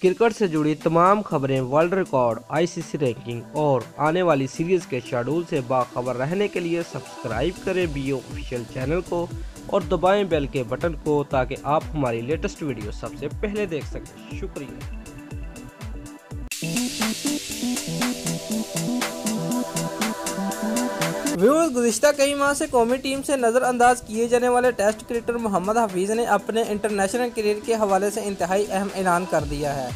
Cricket से जुड़ी तमाम खबरें, वर्ल्ड रिकॉर्ड, आईसीसी रैंकिंग और आने वाली सीरीज के शेड्यूल से बाखबर रहने के लिए सब्सक्राइब करें बीओ ऑफिशियल चैनल को और दबाएं बेल के बटन को ताकि आप हमारी लेटेस्ट वीडियो सबसे पहले देख सकें। शुक्रिया। व्यूअर्स, गुज़िश्ता कई माह से कौमी टीम से नज़रअंदाज किए जाने वाले टेस्ट क्रिकेटर मोहम्मद हफीज़ ने अपने इंटरनेशनल करियर के हवाले से इंतहाई अहम ऐलान कर दिया है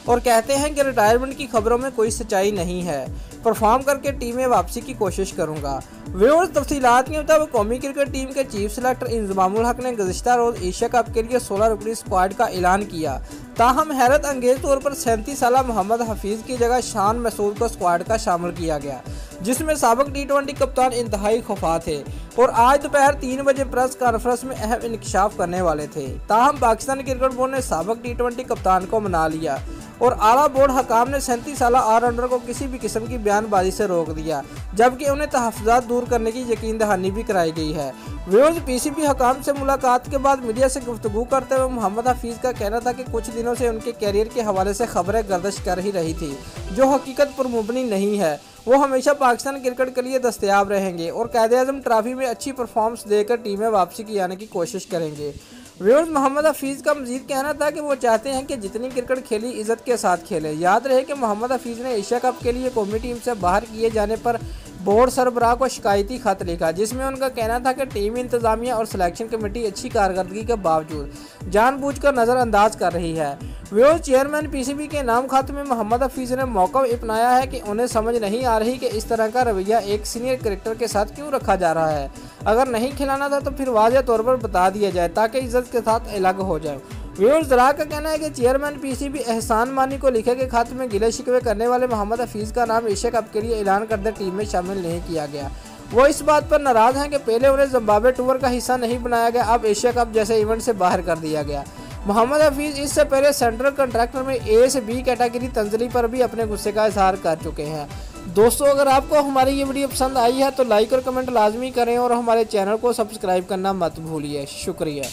और कहते हैं कि रिटायरमेंट की खबरों में कोई सच्चाई नहीं है, परफॉर्म करके टीम में वापसी की कोशिश करूंगा। व्यूअर्स, तफसीलात के मुताबिक कौमी क्रिकेट टीम के चीफ सेलेक्टर इंजमामुल हक ने गुज़िश्ता रोज़ एशिया कप के लिए 16 रुकनी स्क्वाड का ऐलान किया। ताहम हैरत अंगेज तौर पर 37 साला मोहम्मद हफीज़ की जगह शान मसूद को स्क्वाड का शामिल किया गया, जिसमें साबिक टी20 कप्तान इंतहाई खफा थे और आज दोपहर 3 बजे प्रेस कॉन्फ्रेंस में अहम इंकशाफ करने वाले थे। ताहम पाकिस्तान क्रिकेट बोर्ड ने साबिक टी20 कप्तान को मना लिया और आला बोर्ड हकाम ने 37 साला ऑलराउंडर को किसी भी किस्म की बयानबाजी से रोक दिया, जबकि उन्हें तहफ़्फ़ुज़ात दूर करने की यकीन दहानी भी कराई गई है। व्यूअर्स, पीसीबी हकाम से मुलाकात के बाद मीडिया से गुफ्तगू करते हुए मोहम्मद हफीज़ का कहना था कि कुछ दिनों से उनके कैरियर के हवाले से खबरें गर्दिश कर ही रही थी जो हकीकत पर मुबनी नहीं है। वो हमेशा पाकिस्तान क्रिकेट के लिए दस्तयाब रहेंगे और कायदे-आज़म ट्रॉफी में अच्छी परफॉर्मेंस देकर टीम में वापसी की आने की कोशिश करेंगे। व्यूअर्स, मोहम्मद हफीज़ का मजीद कहना था कि वो चाहते हैं कि जितनी क्रिकेट खेली इज़्ज़त के साथ खेले। याद रहे कि मोहम्मद हफीज़ ने एशिया कप के लिए कौमी टीम से बाहर किए जाने पर बोर्ड सरबराह को शिकायती खत लिखा, जिसमें उनका कहना था कि टीम इंतजामिया और सिलेक्शन कमेटी अच्छी कारकर्दगी के बावजूद जानबूझकर नज़रअंदाज कर रही है। व्यूअर्स, चेयरमैन पीसीबी के नाम खत में मोहम्मद हफीज़ ने मौका अपनाया है कि उन्हें समझ नहीं आ रही कि इस तरह का रवैया एक सीनियर क्रिकेटर के साथ क्यों रखा जा रहा है। अगर नहीं खिलाना था तो फिर वाज़ेह तौर पर बता दिया जाए ताकि इज्जत के साथ अलग हो जाए। व्यूअर्स, ज़रा का कहना है कि चेयरमैन पीसीबी एहसान मानी को लिखे गए खत में गिले शिकवे करने वाले मोहम्मद हफीज़ का नाम एशिया कप के लिए ऐलान करते टीम में शामिल नहीं किया गया। वो इस बात पर नाराज़ हैं कि पहले उन्हें जिम्बाब्वे टूर का हिस्सा नहीं बनाया गया, अब एशिया कप जैसे इवेंट से बाहर कर दिया गया। मोहम्मद हफीज़ इससे पहले सेंट्रल कंट्रैक्टर में ए से बी कैटेगरी तंजली पर भी अपने गुस्से का इजहार कर चुके हैं। दोस्तों, अगर आपको हमारी ये वीडियो पसंद आई है तो लाइक और कमेंट लाजमी करें और हमारे चैनल को सब्सक्राइब करना मत भूलिए। शुक्रिया।